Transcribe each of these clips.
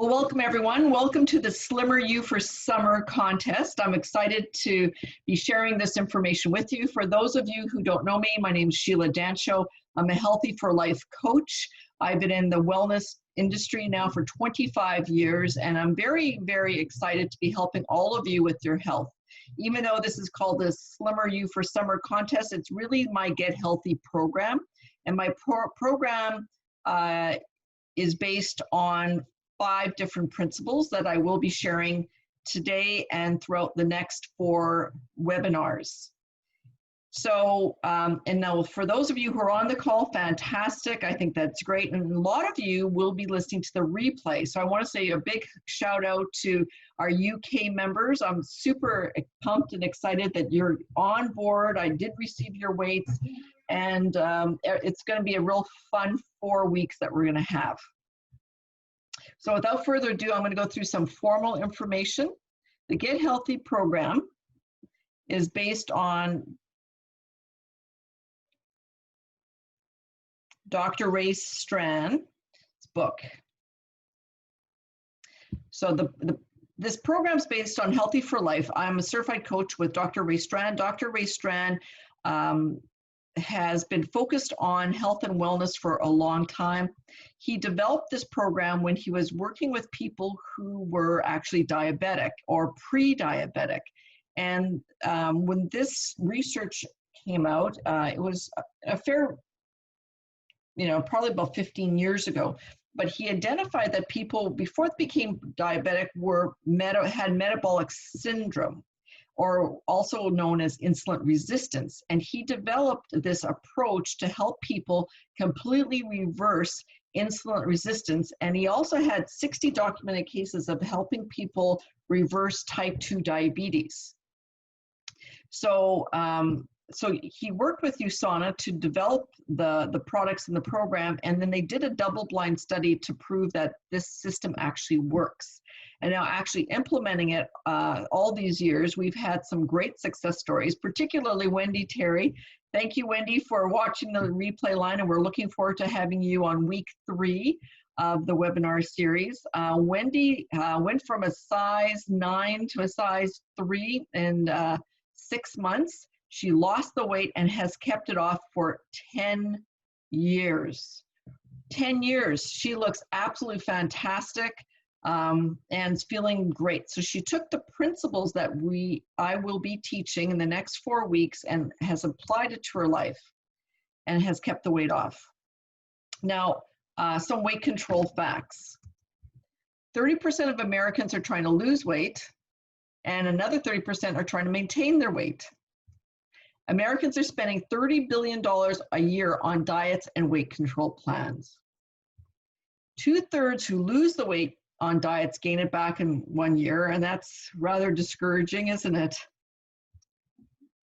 Well, welcome everyone. Welcome to the Slimmer You for Summer contest. I'm excited to be sharing this information with you. For those of you who don't know me, my name is Sheila Dancho. I'm a Healthy for Life coach. I've been in the wellness industry now for 25 years, and I'm very, very excited to be helping all of you with your health. Even though this is called the Slimmer You for Summer contest, it's really my Get Healthy program. And my program is based on 5 different principles that I will be sharing today and throughout the next 4 webinars. So, and now for those of you who are on the call, fantastic. I think that's great. And a lot of you will be listening to the replay. So I want to say a big shout out to our UK members. I'm super pumped and excited that you're on board. I did receive your weights, and it's going to be a real fun 4 weeks that we're going to have. So without further ado, I'm going to go through some formal information. The Get Healthy program is based on Dr. Ray Strand's book. So this program is based on Healthy for Life. I'm a certified coach with Dr. Ray Strand. Dr. Ray Strand has been focused on health and wellness for a long time. He developed this program when he was working with people who were actually diabetic or pre-diabetic. And when this research came out, it was a fair, probably about 15 years ago. But he identified that people before they became diabetic had metabolic syndrome, or also known as insulin resistance. And he developed this approach to help people completely reverse insulin resistance. And he also had 60 documented cases of helping people reverse type 2 diabetes. So, so he worked with USANA to develop the products in the program, and then they did a double-blind study to prove that this system actually works. And now actually implementing it all these years, we've had some great success stories, particularly Wendy Terry. Thank you, Wendy, for watching the replay line, and we're looking forward to having you on week 3 of the webinar series. Wendy went from a size 9 to a size 3 in 6 months. She lost the weight and has kept it off for 10 years. 10 years. She looks absolutely fantastic. And feeling great. So she took the principles that I will be teaching in the next 4 weeks and has applied it to her life and has kept the weight off. Now, some weight control facts. 30% of Americans are trying to lose weight, and another 30% are trying to maintain their weight. Americans are spending $30 billion a year on diets and weight control plans. 2/3 who lose the weight on diets gain it back in 1 year, and that's rather discouraging, isn't it?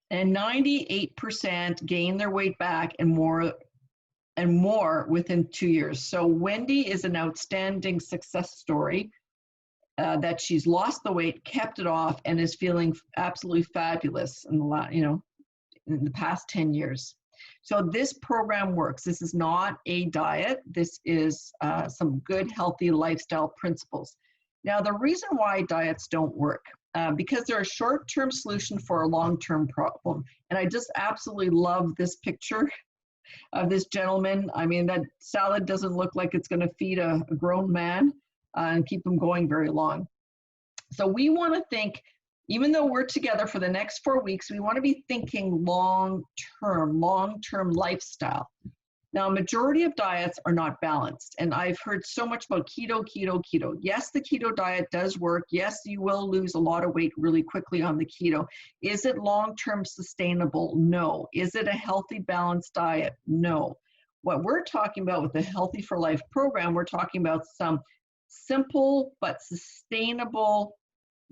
And 98% gain their weight back and more within 2 years. So Wendy is an outstanding success story that she's lost the weight, kept it off, and is feeling absolutely fabulous in the past 10 years. So this program works. This is not a diet. This is some good, healthy lifestyle principles. Now, the reason why diets don't work, because they're a short-term solution for a long-term problem. And I just absolutely love this picture of this gentleman. I mean, that salad doesn't look like it's going to feed a grown man and keep him going very long. So we want to think, even though we're together for the next 4 weeks, we want to be thinking long-term lifestyle. Now, a majority of diets are not balanced, and I've heard so much about keto. Yes, the keto diet does work. Yes, you will lose a lot of weight really quickly on the keto. Is it long-term sustainable? No. Is it a healthy, balanced diet? No. What we're talking about with the Healthy for Life program, we're talking about some simple but sustainable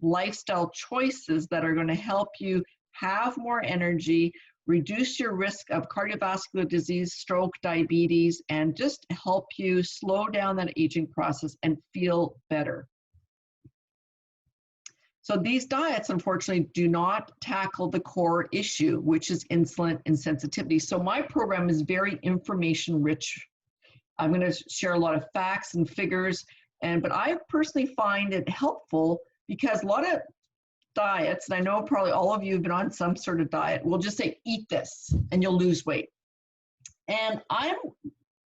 lifestyle choices that are going to help you have more energy, reduce your risk of cardiovascular disease, stroke, diabetes, and just help you slow down that aging process and feel better. So these diets, unfortunately, do not tackle the core issue, which is insulin insensitivity. So my program is very information rich. I'm going to share a lot of facts and figures But I personally find it helpful because a lot of diets, and I know probably all of you have been on some sort of diet, will just say, eat this and you'll lose weight. And I'm,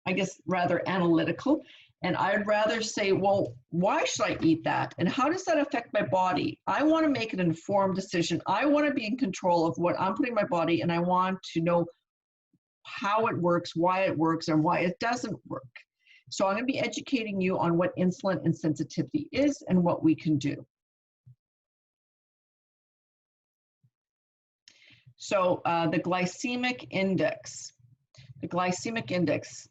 I guess, rather analytical. And I'd rather say, well, why should I eat that? And how does that affect my body? I want to make an informed decision. I want to be in control of what I'm putting in my body, and I want to know how it works, and why it doesn't work. So I'm going to be educating you on what insulin insensitivity is and what we can do. So the glycemic index. The glycemic index.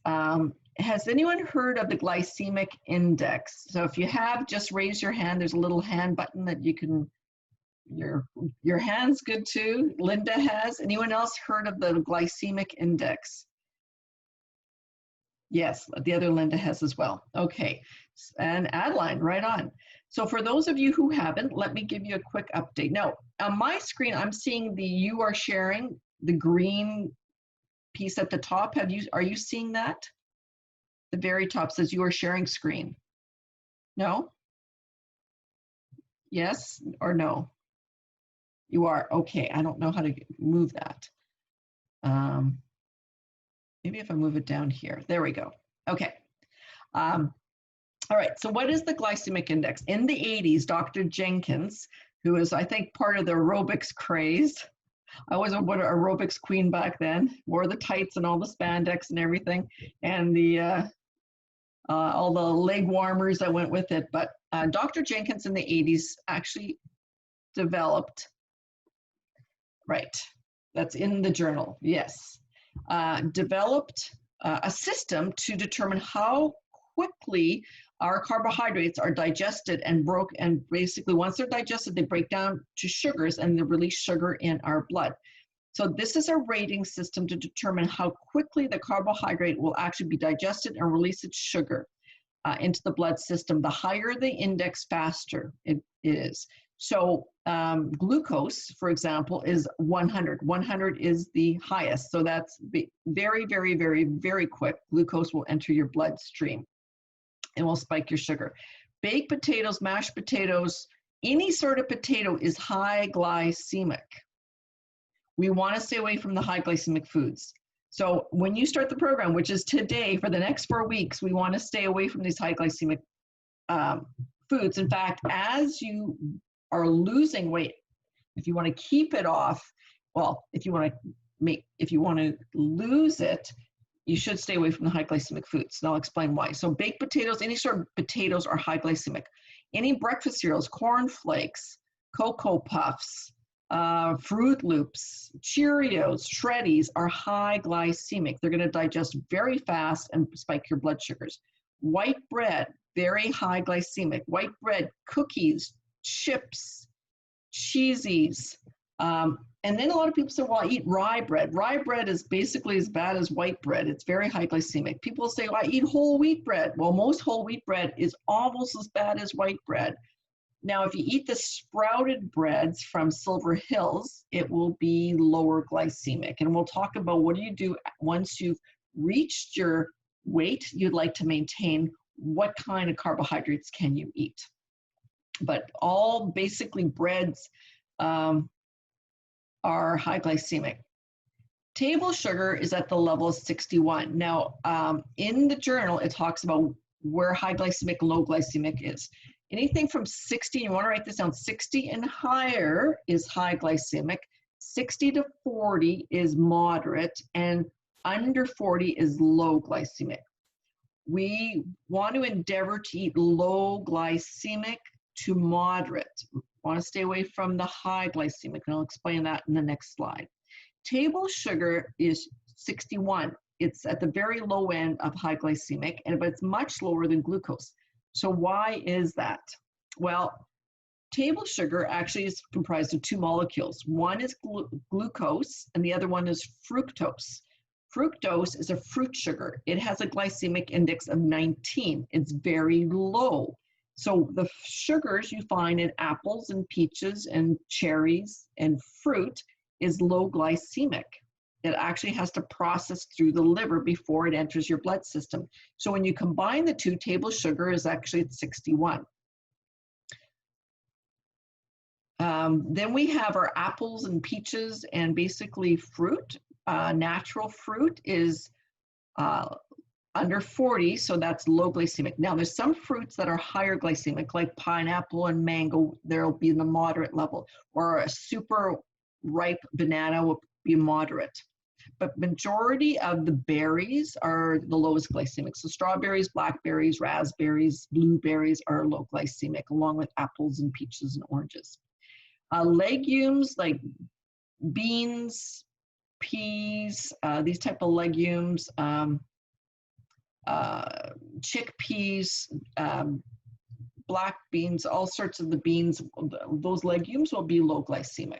Has anyone heard of the glycemic index? So if you have, just raise your hand. There's a little hand button that you can, your hand's good too. Linda has. Anyone else heard of the glycemic index? Yes, the other Linda has as well. Okay, and Adeline, right on. So for those of you who haven't, let me give you a quick update. Now, on my screen, I'm seeing you are sharing, the green piece at the top. Are you seeing that? The very top says you are sharing screen. No? Yes or no? You are. Okay, I don't know how to move that. Maybe if I move it down here. There we go. Okay. All right, so what is the glycemic index? In the 80s, Dr. Jenkins, who is, I think, part of the aerobics craze. I was an aerobics queen back then, wore the tights and all the spandex and everything, and the all the leg warmers that went with it. But Dr. Jenkins in the 80s actually developed, right, that's in the journal, yes, developed a system to determine how quickly our carbohydrates are digested and basically once they're digested, they break down to sugars and they release sugar in our blood. So this is a rating system to determine how quickly the carbohydrate will actually be digested and release its sugar into the blood system. The higher the index, faster it is. So glucose, for example, is 100. 100 is the highest. So that's very, very, very, very quick. Glucose will enter your bloodstream and will spike your sugar. Baked potatoes, mashed potatoes, any sort of potato is high glycemic. We want to stay away from the high glycemic foods. So when you start the program, which is today for the next 4 weeks, we want to stay away from these high glycemic foods. In fact, as you are losing weight, if you want to keep it off, well, if you want to lose it, you should stay away from the high glycemic foods. And I'll explain why. So baked potatoes, any sort of potatoes are high glycemic. Any breakfast cereals, corn flakes, Cocoa Puffs, Fruit Loops, Cheerios, Shreddies are high glycemic. They're going to digest very fast and spike your blood sugars. White bread, very high glycemic. White bread, cookies, chips, cheesies. And then a lot of people say, well, I eat rye bread. Rye bread is basically as bad as white bread. It's very high glycemic. People say, well, I eat whole wheat bread. Well, most whole wheat bread is almost as bad as white bread. Now, if you eat the sprouted breads from Silver Hills, it will be lower glycemic. And we'll talk about what do you do once you've reached your weight you'd like to maintain, what kind of carbohydrates can you eat. But all basically breads are high glycemic. Table sugar is at the level of 61. Now, in the journal, it talks about where high glycemic, low glycemic is. Anything from 60, you want to write this down, 60 and higher is high glycemic, 60 to 40 is moderate, and under 40 is low glycemic. We want to endeavor to eat low glycemic to moderate. Want to stay away from the high glycemic, and I'll explain that in the next slide. Table sugar is 61. It's at the very low end of high glycemic, but it's much lower than glucose. So why is that? Well, table sugar actually is comprised of two molecules. One is glucose, and the other one is fructose. Fructose is a fruit sugar. It has a glycemic index of 19. It's very low. So the sugars you find in apples and peaches and cherries and fruit is low glycemic. it actually has to process through the liver before it enters your blood system. So when you combine the two, table sugar is actually at 61. Then we have our apples and peaches and basically fruit. Natural fruit is under 40, so that's low glycemic. Now there's some fruits that are higher glycemic, like pineapple and mango, they'll be in the moderate level, or a super ripe banana will be moderate. But majority of the berries are the lowest glycemic. So strawberries, blackberries, raspberries, blueberries are low glycemic, along with apples and peaches and oranges. Legumes like beans, peas, these type of legumes, chickpeas, black beans, all sorts of the beans, those legumes will be low glycemic.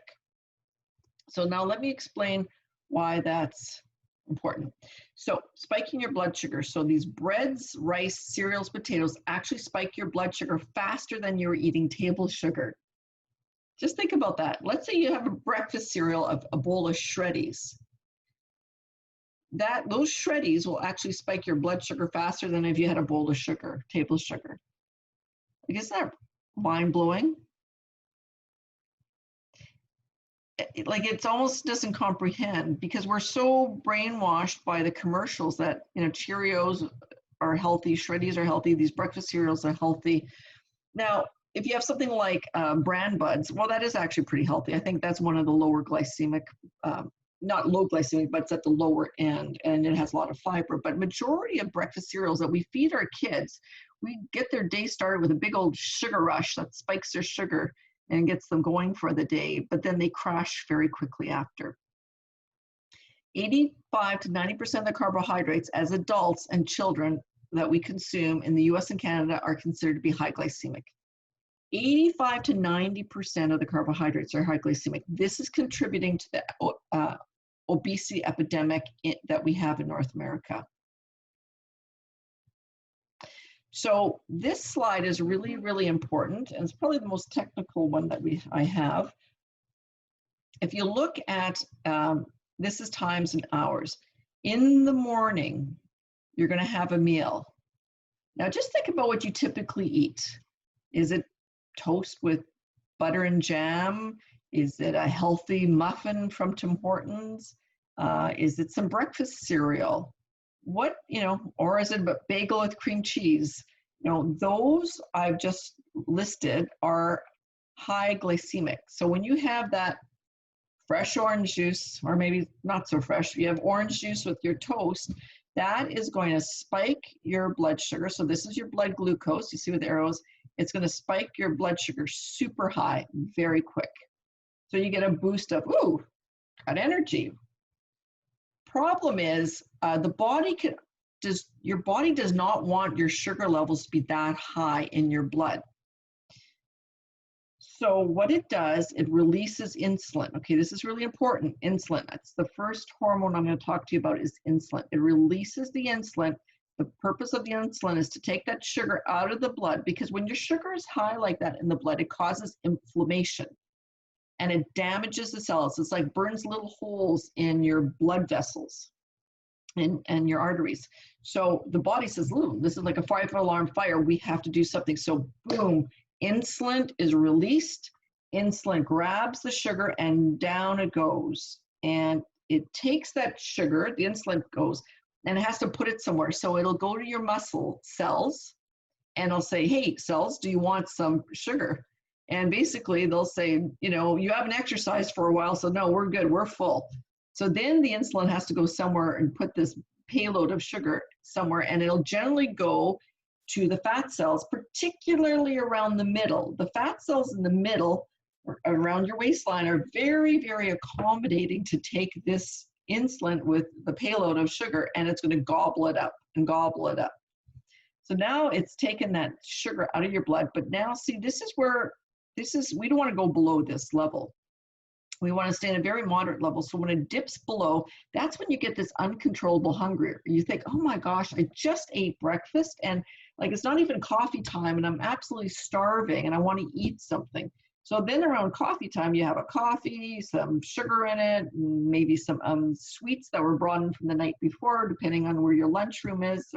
So now let me explain why that's important. So spiking your blood sugar. So these breads, rice, cereals, potatoes actually spike your blood sugar faster than you're eating table sugar. Just think about that. Let's say you have a breakfast cereal of a bowl of shreddies. Those shreddies will actually spike your blood sugar faster than if you had a bowl of sugar, table sugar. Isn't that mind-blowing? Like, it almost doesn't comprehend, because we're so brainwashed by the commercials that, you know, Cheerios are healthy, shreddies are healthy, these breakfast cereals are healthy. Now, if you have something like bran buds, well, that is actually pretty healthy. I think that's one of the lower glycemic, not low glycemic, but it's at the lower end, and it has a lot of fiber. But majority of breakfast cereals that we feed our kids, we get their day started with a big old sugar rush that spikes their sugar and gets them going for the day, but then they crash very quickly after. 85 to 90% of the carbohydrates as adults and children that we consume in the US and Canada are considered to be high glycemic. 85 to 90% of the carbohydrates are high glycemic. This is contributing to the obesity epidemic that we have in North America. So this slide is really, really important, and it's probably the most technical one that I have. If you look at, this is times and hours. In the morning, you're gonna have a meal. Now just think about what you typically eat. Is it toast with butter and jam? Is it a healthy muffin from Tim Hortons? Is it some breakfast cereal? What, you know, or is it a bagel with cream cheese? You know, those I've just listed are high glycemic. So when you have that fresh orange juice, or maybe not so fresh, you have orange juice with your toast, that is going to spike your blood sugar. So this is your blood glucose, you see with the arrows, it's going to spike your blood sugar super high, very quick. So you get a boost of, ooh, got energy. Problem is, your body does not want your sugar levels to be that high in your blood. So what it does, it releases insulin. Okay, this is really important, insulin. That's the first hormone I'm going to talk to you about, is insulin. It releases the insulin. The purpose of the insulin is to take that sugar out of the blood, because when your sugar is high like that in the blood, it causes inflammation and it damages the cells. It's like burns little holes in your blood vessels and your arteries. So the body says, ooh, this is like a 5-alarm fire. We have to do something. So boom, insulin is released. Insulin grabs the sugar and down it goes. And it takes that sugar, the insulin goes, and it has to put it somewhere. So it'll go to your muscle cells and it'll say, hey, cells, do you want some sugar? And basically they'll say, you know, you haven't exercised for a while, so no, we're good, we're full. So then the insulin has to go somewhere and put this payload of sugar somewhere, and it'll generally go to the fat cells, particularly around the middle. The fat cells in the middle, or around your waistline, are very, very accommodating to take this insulin with the payload of sugar, and it's going to gobble it up and gobble it up. So now it's taken that sugar out of your blood, but now see, this is where, we don't want to go below this level. We want to stay in a very moderate level. So when it dips below, that's when you get this uncontrollable hunger. You think, oh my gosh, I just ate breakfast and like it's not even coffee time and I'm absolutely starving and I want to eat something. So then around coffee time, you have a coffee, some sugar in it, maybe some sweets that were brought in from the night before, depending on where your lunchroom is.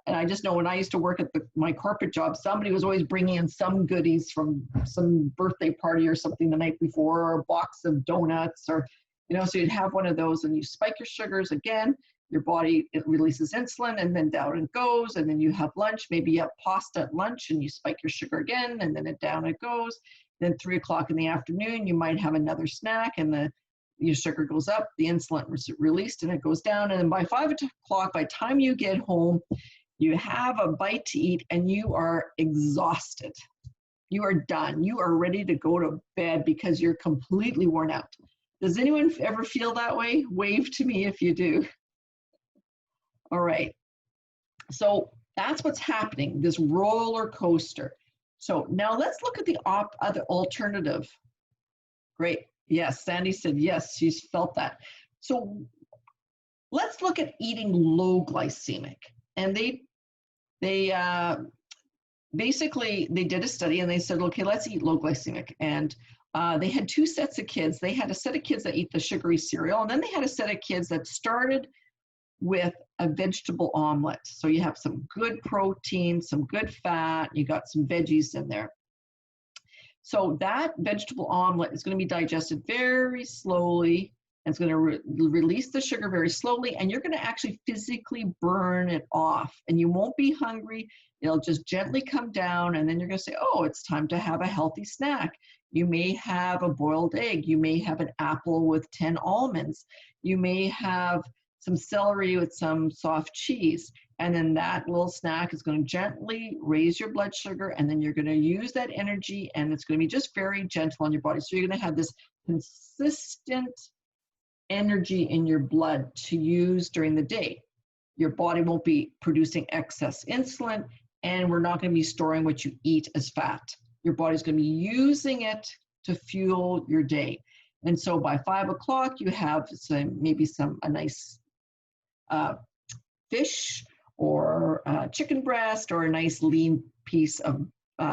And I just know when I used to work at my corporate job, somebody was always bringing in some goodies from some birthday party or something the night before, or a box of donuts, or, you know, so you'd have one of those and you spike your sugars again. Your body, it releases insulin and then down it goes. And then you have lunch, maybe you have pasta at lunch and you spike your sugar again, and then down it goes. Then 3 o'clock in the afternoon, you might have another snack and your sugar goes up, the insulin is released and it goes down. And then by 5 o'clock, by the time you get home, you have a bite to eat and you are exhausted. You are done. You are ready to go to bed because you're completely worn out. Does anyone ever feel that way? Wave to me if you do. All right. So that's what's happening, this roller coaster. So now let's look at the other alternative. Great. Yes, Sandy said yes, she's felt that. So let's look at eating low glycemic. And they basically, they did a study and they said, okay, let's eat low glycemic. And they had 2 sets of kids. They had a set of kids that eat the sugary cereal, and then they had a set of kids that started with a vegetable omelet. So you have some good protein, some good fat, you got some veggies in there. So that vegetable omelet is going to be digested very slowly, and it's going to release the sugar very slowly, and you're going to actually physically burn it off, and you won't be hungry. It'll just gently come down, and then you're going to say, oh, it's time to have a healthy snack. You may have a boiled egg. You may have an apple with 10 almonds. You may have some celery with some soft cheese. And then that little snack is going to gently raise your blood sugar, and then you're going to use that energy, and it's going to be just very gentle on your body. So you're going to have this consistent energy in your blood to use during the day. Your body won't be producing excess insulin, and we're not going to be storing what you eat as fat. Your body's going to be using it to fuel your day. And so by 5 o'clock, you have maybe a nice fish or chicken breast or a nice lean piece of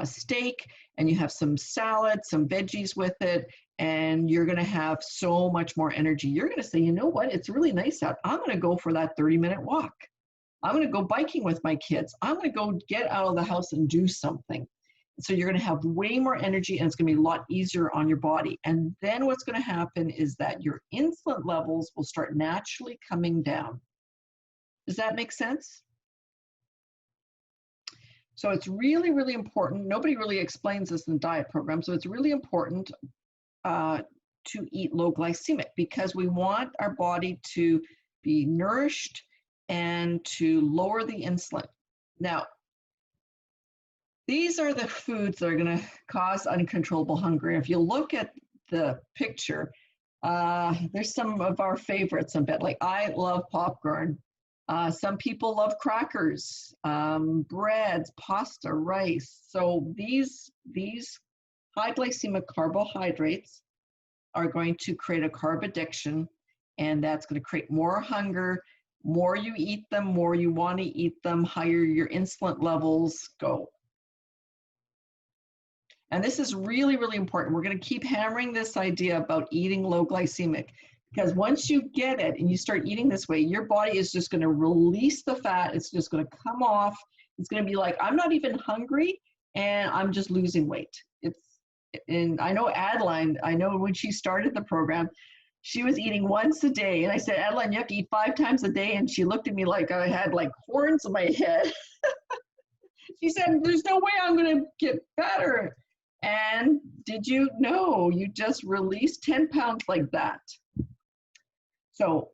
steak, and you have some salad, some veggies with it, and you're going to have so much more energy. You're going to say, you know what, it's really nice out. I'm going to go for that 30-minute walk. I'm going to go biking with my kids. I'm going to go get out of the house and do something. So you're going to have way more energy, and it's going to be a lot easier on your body. And then what's going to happen is that your insulin levels will start naturally coming down. Does that make sense? So it's really, really important. Nobody really explains this in the diet program. So it's really important to eat low glycemic, because we want our body to be nourished and to lower the insulin. Now, these are the foods that are going to cause uncontrollable hunger. If you look at the picture, there's some of our favorites, I bet. Like, I love popcorn. Some people love crackers, breads, pasta, rice. So these high glycemic carbohydrates are going to create a carb addiction, and that's going to create more hunger. More you eat them, more you want to eat them, higher your insulin levels go. And this is really, really important. We're going to keep hammering this idea about eating low glycemic, because once you get it and you start eating this way, your body is just going to release the fat. It's just going to come off. It's going to be like, I'm not even hungry and I'm just losing weight. And I know Adeline, I know when she started the program, she was eating once a day. And I said, Adeline, you have to eat 5 times a day. And she looked at me like I had like horns in my head. She said, there's no way I'm going to get fatter. And did you know, you just released 10 pounds like that. So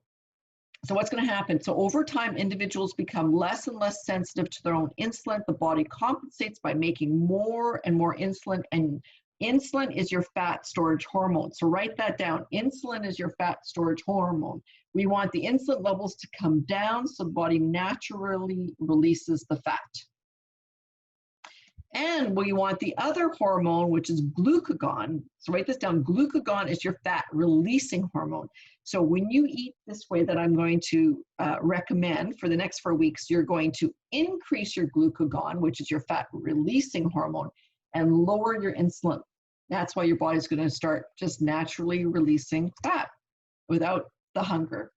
what's going to happen? So over time, individuals become less and less sensitive to their own insulin. The body compensates by making more and more insulin, and insulin is your fat storage hormone. So write that down. Insulin is your fat storage hormone. We want the insulin levels to come down so the body naturally releases the fat. And we want the other hormone, which is glucagon. So write this down. Glucagon is your fat releasing hormone. So when you eat this way that I'm going to recommend for the next 4 weeks, you're going to increase your glucagon, which is your fat releasing hormone, and lower your insulin That's why your body's going to start just naturally releasing fat without the hunger.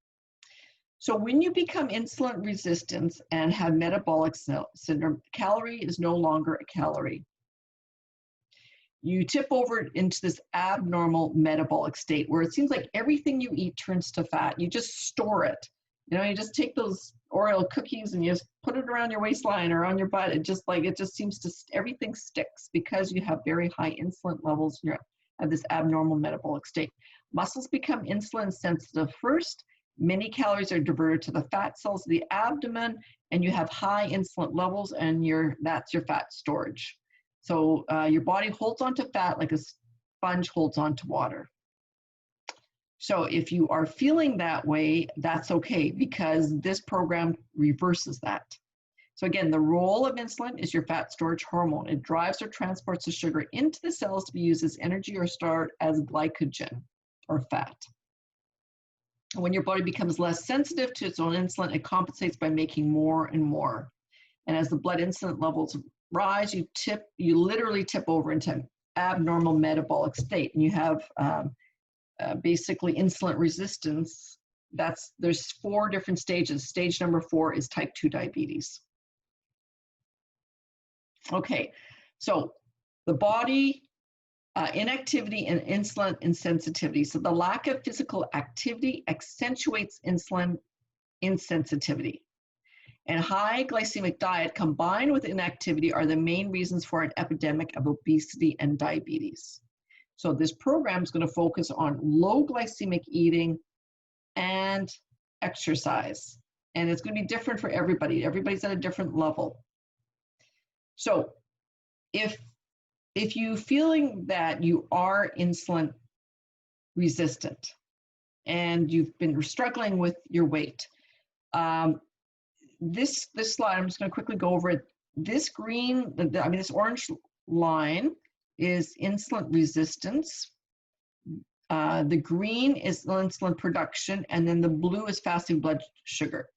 So when you become insulin resistant and have metabolic syndrome, calorie is no longer a calorie. You tip over into this abnormal metabolic state where it seems like everything you eat turns to fat. You just store it. You know, you just take those Oreo cookies and you just put it around your waistline or on your butt. It just seems to, everything sticks because you have very high insulin levels and you're at this abnormal metabolic state. Muscles become insulin sensitive first. Many calories are diverted to the fat cells of the abdomen, and you have high insulin levels, and that's your fat storage. So your body holds onto fat like a sponge holds onto water. So if you are feeling that way, that's okay, because this program reverses that. So again, the role of insulin is your fat storage hormone. It drives or transports the sugar into the cells to be used as energy or stored as glycogen or fat. When your body becomes less sensitive to its own insulin, it compensates by making more and more. And as the blood insulin levels rise, you literally tip over into abnormal metabolic state, and you have basically insulin resistance. There's 4 different stages. Stage number 4 is type 2 diabetes. Okay, so the body, inactivity and insulin insensitivity. So the lack of physical activity accentuates insulin insensitivity. And high glycemic diet combined with inactivity are the main reasons for an epidemic of obesity and diabetes. So this program is going to focus on low glycemic eating and exercise. And it's going to be different for everybody. Everybody's at a different level. So if you're feeling that you are insulin resistant and you've been struggling with your weight, this slide, I'm just going to quickly go over it. This this orange line is insulin resistance. The green is insulin production, and then the blue is fasting blood sugar.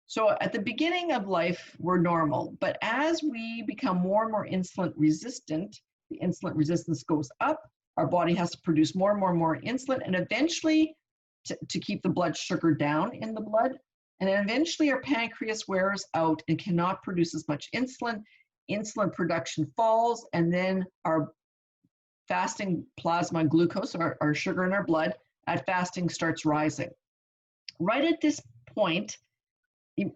So at the beginning of life, we're normal, but as we become more and more insulin resistant, the insulin resistance goes up, our body has to produce more and more insulin, and eventually to keep the blood sugar down in the blood, and then eventually our pancreas wears out and cannot produce as much insulin. Insulin production falls, and then our fasting plasma glucose, our sugar in our blood, at fasting starts rising. Right at this point,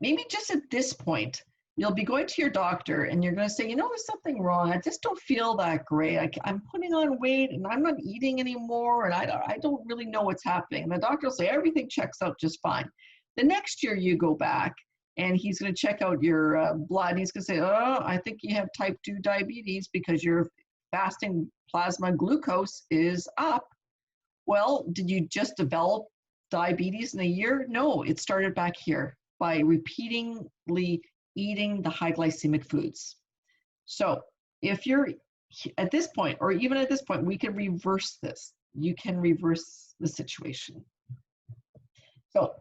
maybe just at this point, you'll be going to your doctor and you're going to say, you know, there's something wrong. I just don't feel that great. I'm putting on weight and I'm not eating anymore, and I don't really know what's happening. And the doctor will say everything checks out just fine. The next year you go back and he's going to check out your blood. He's going to say, oh, I think you have type 2 diabetes because your fasting plasma glucose is up. Well, did you just develop diabetes in a year? No, it started back here by repeatedly eating the high glycemic foods. So if you're at this point, or even at this point, we can reverse this. You can reverse the situation. So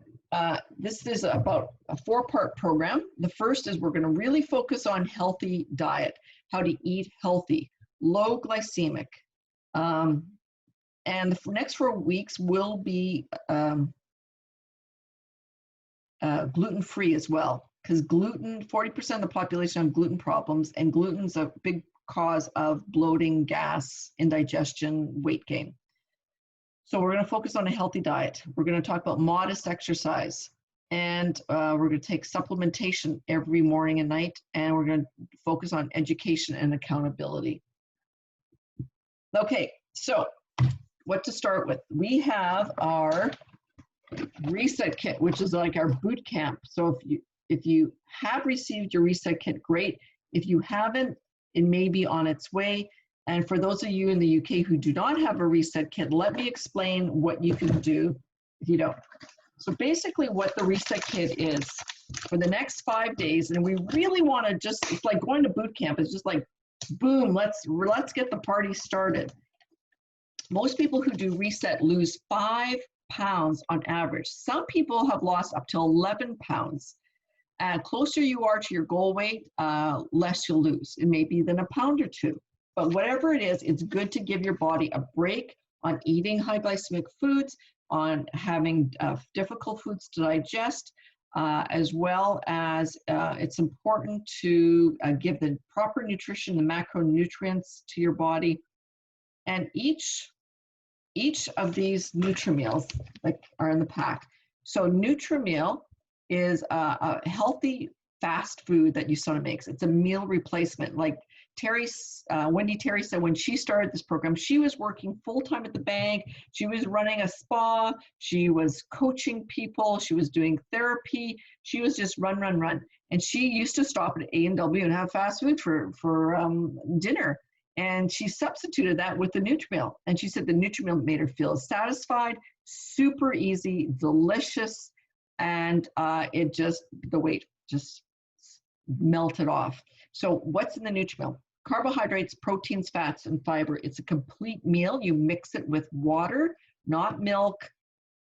this is about a 4-part program. The first is we're going to really focus on healthy diet, how to eat healthy, low glycemic. And the next 4 weeks will be gluten-free as well, because gluten, 40% of the population have gluten problems, and gluten's a big cause of bloating, gas, indigestion, weight gain. So we're going to focus on a healthy diet. We're going to talk about modest exercise, and we're going to take supplementation every morning and night, and we're going to focus on education and accountability. Okay, so what to start with? We have our reset kit, which is like our boot camp. So if you have received your reset kit, great. If you haven't, it may be on its way. And for those of you in the UK who do not have a reset kit, let me explain what you can do if you don't. So basically what the reset kit is for the next 5 days, and we really want to just, it's like going to boot camp. It's just like, boom, let's get the party started. Most people who do reset lose 5 pounds on average. Some people have lost up to 11 pounds. Closer you are to your goal weight, less you'll lose. It may be than a pound or 2. But whatever it is, it's good to give your body a break on eating high glycemic foods, on having difficult foods to digest, as well as it's important to give the proper nutrition, the macronutrients to your body. And each of these Nutri-Meals like are in the pack. So Nutri-Meal is a healthy fast food that USANA makes. It's a meal replacement. Like Wendy Terry said, when she started this program, she was working full-time at the bank. She was running a spa. She was coaching people. She was doing therapy. She was just run. And she used to stop at A&W and have fast food for dinner. And she substituted that with the Nutri-Meal. And she said the Nutri-Meal made her feel satisfied, super easy, delicious, and the weight just melted off. So what's in the Nutri-Meal? Carbohydrates, proteins, fats, and fiber. It's a complete meal. You mix it with water, not milk.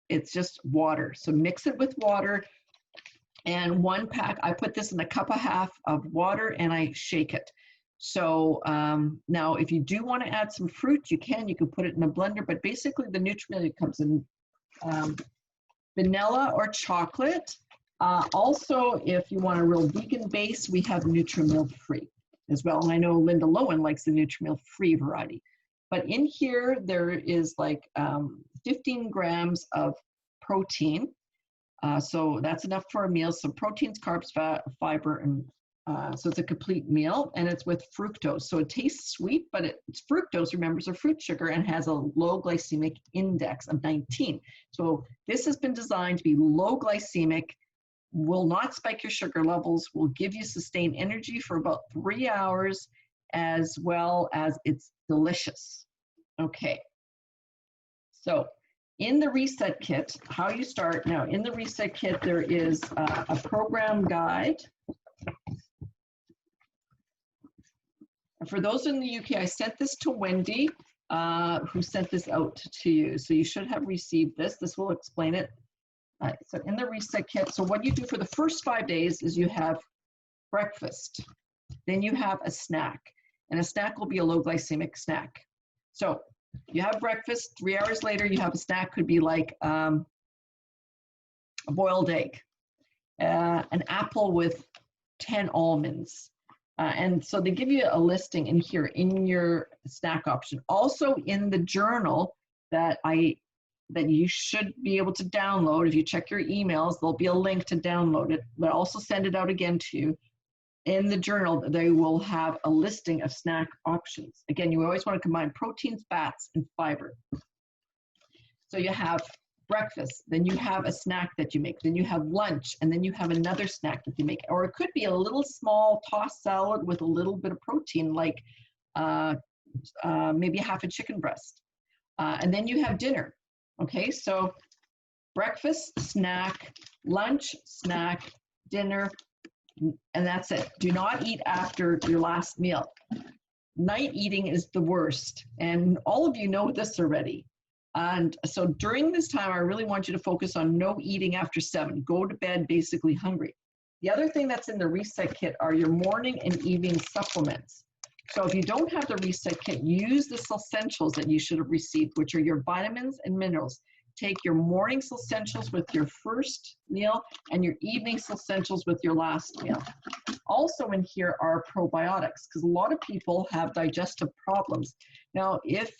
It's just water. So mix it with water. And 1 pack, I put this in a cup and a half of water and I shake it. So now if you do want to add some fruit, you can put it in a blender, but basically the Nutri-Meal comes in vanilla or chocolate. Also, if you want a real vegan base, we have Nutri-Meal free as well. And I know Linda Lowen likes the Nutri-Meal free variety. But in here, there is like 15 grams of protein. So that's enough for a meal. So proteins, carbs, fat, fiber, and so it's a complete meal, and it's with fructose. So it tastes sweet, but it's fructose, remember, is a fruit sugar and has a low glycemic index of 19. So this has been designed to be low glycemic, will not spike your sugar levels, will give you sustained energy for about 3 hours, as well as it's delicious. Okay. So in the Reset Kit, how you start. Now, in the Reset Kit, there is a program guide. For those in the UK, I sent this to Wendy, who sent this out to you. So you should have received this. This will explain it. So in the Reset Kit, so what you do for the first 5 days is you have breakfast. Then you have a snack. And a snack will be a low glycemic snack. So you have breakfast. 3 hours later, you have a snack. Could be like a boiled egg, an apple with 10 almonds. And so they give you a listing in here in your snack option. Also in the journal that you should be able to download. If you check your emails, there'll be a link to download it, but also send it out again to you. In the journal, they will have a listing of snack options. Again, you always want to combine proteins, fats, and fiber. So you have breakfast, then you have a snack that you make, then you have lunch, and then you have another snack that you make. Or it could be a little small tossed salad with a little bit of protein, like maybe half a chicken breast. And then you have dinner. Okay, so breakfast, snack, lunch, snack, dinner, and that's it. Do not eat after your last meal. Night eating is the worst, and all of you know this already. And so during this time, I really want you to focus on no eating after 7. Go to bed basically hungry. The other thing that's in the Reset Kit are your morning and evening supplements. So if you don't have the Reset Kit, use the essentials that you should have received, which are your vitamins and minerals. Take your morning essentials with your first meal and your evening essentials with your last meal. Also in here are probiotics, because a lot of people have digestive problems. Now, if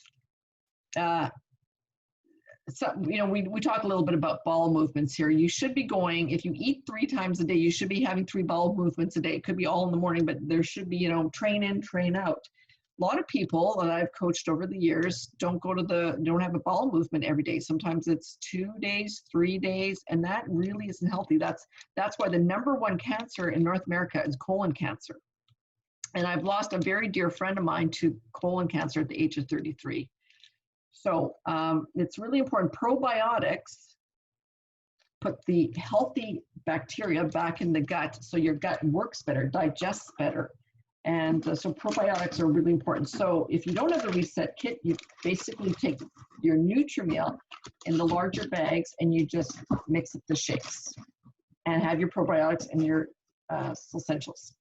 so, you know, we talk a little bit about bowel movements here. You should be going, if you eat 3 times a day, you should be having 3 bowel movements a day. It could be all in the morning, but there should be, you know, train in, train out. A lot of people that I've coached over the years don't have a bowel movement every day. Sometimes it's 2 days, 3 days, and that really isn't healthy. That's why the #1 cancer in North America is colon cancer. And I've lost a very dear friend of mine to colon cancer at the age of 33. So it's really important. Probiotics put the healthy bacteria back in the gut so your gut works better, digests better. And so probiotics are really important. So if you don't have the Reset Kit, you basically take your Nutri-Meal in the larger bags and you just mix up the shakes and have your probiotics and your essentials.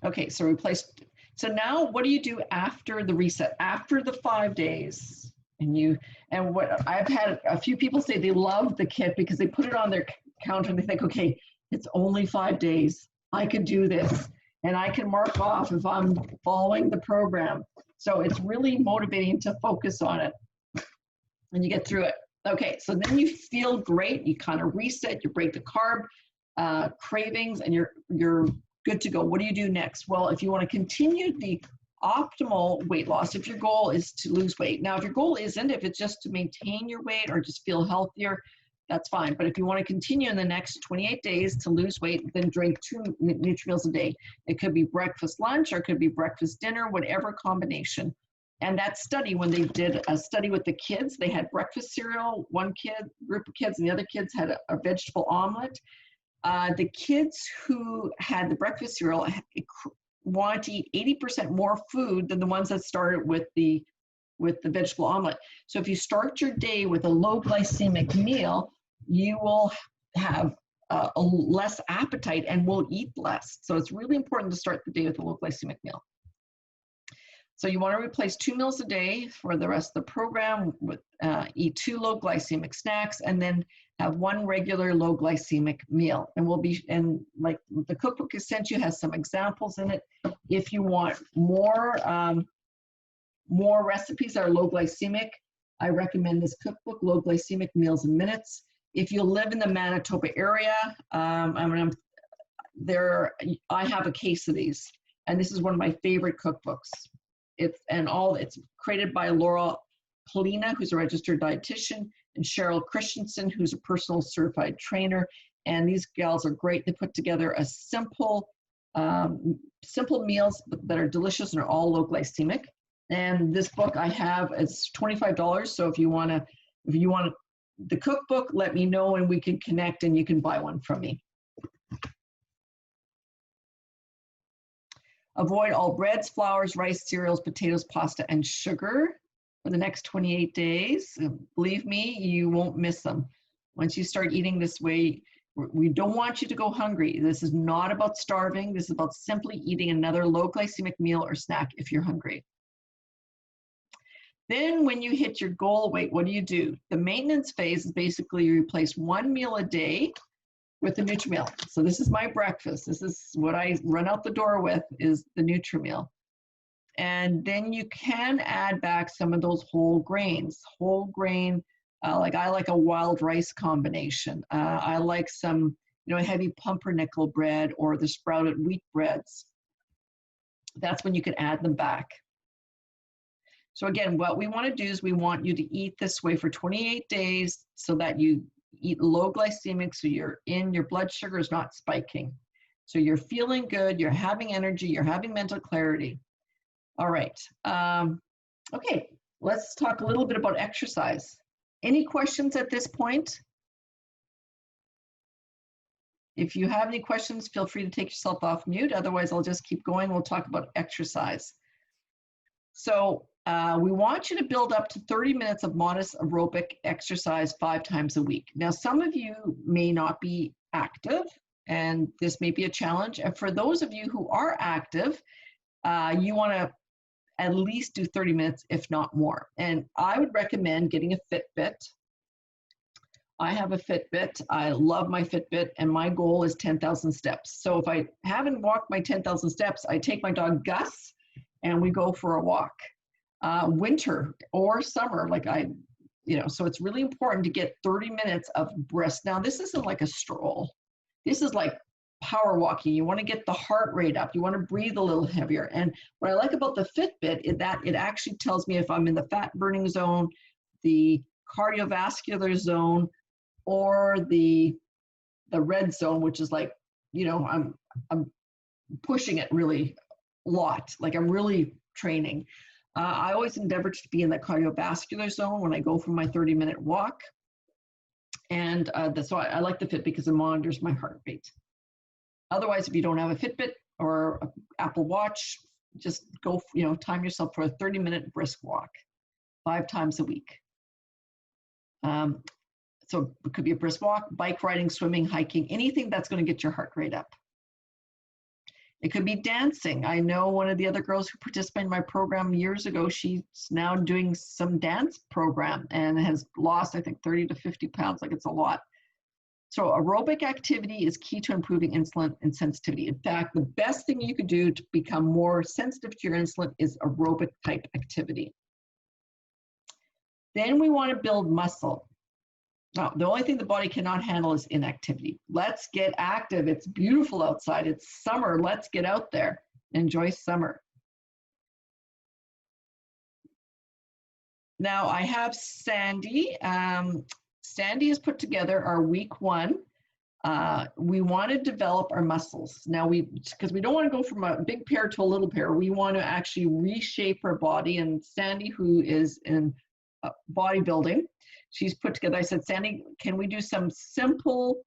Okay, so replace. So now what do you do after the reset, after the 5 days? And what I've had a few people say they love the kit because they put it on their counter and they think, okay, it's only 5 days. I can do this. And I can mark off if I'm following the program. So it's really motivating to focus on it. And you get through it. Okay, so then you feel great. You kind of reset, you break the carb cravings, and you're good to go. What do you do next? Well, if you want to continue the optimal weight loss, if your goal is to lose weight. Now, if your goal isn't, if it's just to maintain your weight or just feel healthier, that's fine. But if you want to continue in the next 28 days to lose weight, then drink 2 Nutri-Meals a day. It could be breakfast, lunch, or it could be breakfast, dinner, whatever combination. And that study, when they did a study with the kids, they had breakfast cereal, one group of kids, and the other kids had a vegetable omelet. The kids who had the breakfast cereal want to eat 80% more food than the ones that started with the vegetable omelet. So if you start your day with a low glycemic meal, you will have a less appetite and will eat less. So it's really important to start the day with a low glycemic meal. So you want to replace 2 meals a day for the rest of the program with eat 2 low glycemic snacks and then have 1 regular low glycemic meal. And like the cookbook I sent you has some examples in it. If you want more recipes that are low glycemic, I recommend this cookbook, Low Glycemic Meals in Minutes. If you live in the Manitoba area, I have a case of these, and this is one of my favorite cookbooks. It's created by Laura Polina, who's a registered dietitian, and Cheryl Christensen, who's a personal certified trainer. And these gals are great. They put together a simple meals that are delicious and are all low glycemic. And this book I have, it's $25. So if you want the cookbook, let me know and we can connect and you can buy one from me. Avoid all breads, flours, rice, cereals, potatoes, pasta, and sugar for the next 28 days. Believe me, you won't miss them. Once you start eating this way, we don't want you to go hungry. This is not about starving. This is about simply eating another low glycemic meal or snack if you're hungry. Then when you hit your goal weight, what do? The maintenance phase is basically you replace 1 meal a day with the Nutri-Meal. So this is my breakfast. This is what I run out the door with, is the Nutri-Meal. And then you can add back some of those whole grains. Whole grain, like I like a wild rice combination. I like some, heavy pumpernickel bread or the sprouted wheat breads. That's when you can add them back. So again, what we want to do is we want you to eat this way for 28 days so that you eat low glycemic, so your blood sugar is not spiking. So you're feeling good, you're having energy, you're having mental clarity. All right. Okay, let's talk a little bit about exercise. Any questions at this point? If you have any questions, feel free to take yourself off mute. Otherwise, I'll just keep going. We'll talk about exercise. So we want you to build up to 30 minutes of modest aerobic exercise 5 times a week. Now, some of you may not be active, and this may be a challenge. And for those of you who are active, you want to at least do 30 minutes, if not more. And I would recommend getting a Fitbit. I have a Fitbit. I love my Fitbit, and my goal is 10,000 steps. So if I haven't walked my 10,000 steps, I take my dog Gus, and we go for a walk. Winter or summer, so it's really important to get 30 minutes of brisk. Now, this isn't like a stroll. This is like power walking. You want to get the heart rate up. You want to breathe a little heavier. And what I like about the Fitbit is that it actually tells me if I'm in the fat burning zone, the cardiovascular zone, or the red zone, which is like, I'm pushing it really a lot. Like I'm really training. I always endeavor to be in the cardiovascular zone when I go for my 30-minute walk. And that's why I like the Fitbit, because it monitors my heart rate. Otherwise, if you don't have a Fitbit or an Apple Watch, just go, time yourself for a 30-minute brisk walk 5 times a week. So it could be a brisk walk, bike riding, swimming, hiking, anything that's going to get your heart rate up. It could be dancing. I know one of the other girls who participated in my program years ago, she's now doing some dance program and has lost, I think, 30 to 50 pounds. Like, it's a lot. So aerobic activity is key to improving insulin and sensitivity. In fact, the best thing you could do to become more sensitive to your insulin is aerobic type activity. Then we want to build muscle. Now, the only thing the body cannot handle is inactivity. Let's get active. It's beautiful outside. It's summer. Let's get out there. Enjoy summer. Now, I have Sandy. Sandy has put together our week 1. We want to develop our muscles. Now, because we don't want to go from a big pair to a little pair, we want to actually reshape our body. And Sandy, who is in bodybuilding, she's put together, I said, Sandy, can we do some simple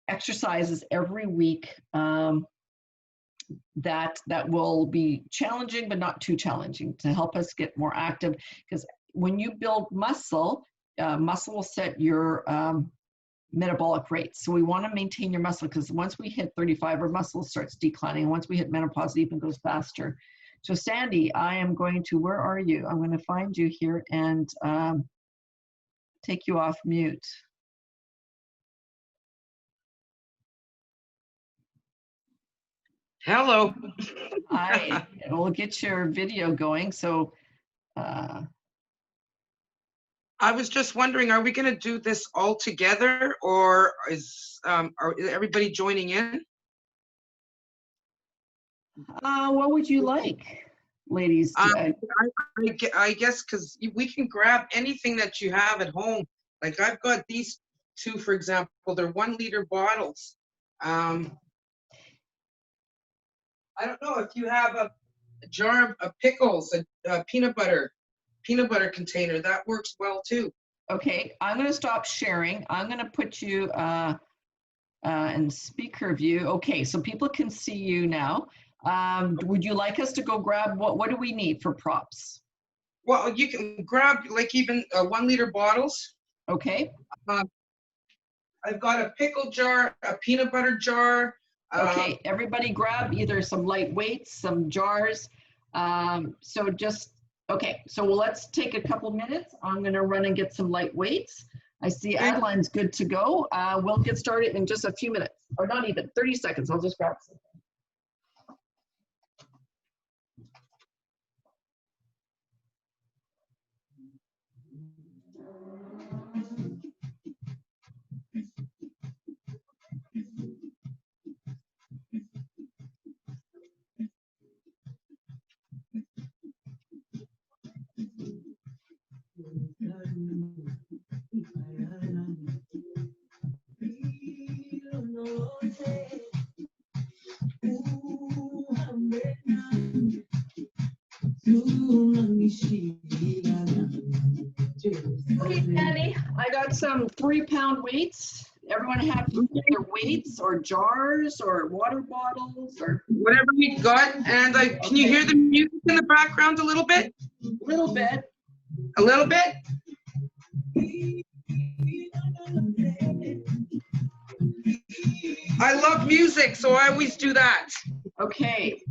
exercises every week that will be challenging, but not too challenging, to help us get more active? Because when you build muscle, muscle will set your metabolic rates. So we want to maintain your muscle, because once we hit 35, our muscle starts declining. Once we hit menopause, it even goes faster. So Sandy, I am going to, where are you? I'm going to find you here and take you off mute. Hello. We'll get your video going. So I was just wondering, are we going to do this all together, or is everybody joining in? What would you like, ladies? I guess because we can grab anything that you have at home. Like, I've got these 2, for example. They're 1-liter bottles. I don't know if you have a jar of pickles, a peanut butter container. That works well too. Okay, I'm going to stop sharing. I'm going to put you in speaker view. Okay, so people can see you now. Would you like us to go grab, what do we need for props? Well, you can grab like even 1-liter bottles. Okay. I've got a pickle jar, a peanut butter jar. Okay, everybody grab either some light weights, some jars. So let's take a couple minutes. I'm going to run and get some light weights. I see Adeline's good to go. We'll get started in just a few minutes, or not even 30 seconds. I'll just grab some. Okay, Sandy, I got some 3-pound weights. Everyone have either weights or jars or water bottles or whatever we got. And can you hear the music in the background a little bit? A little bit. A little bit? I love music, so I always do that. Okay.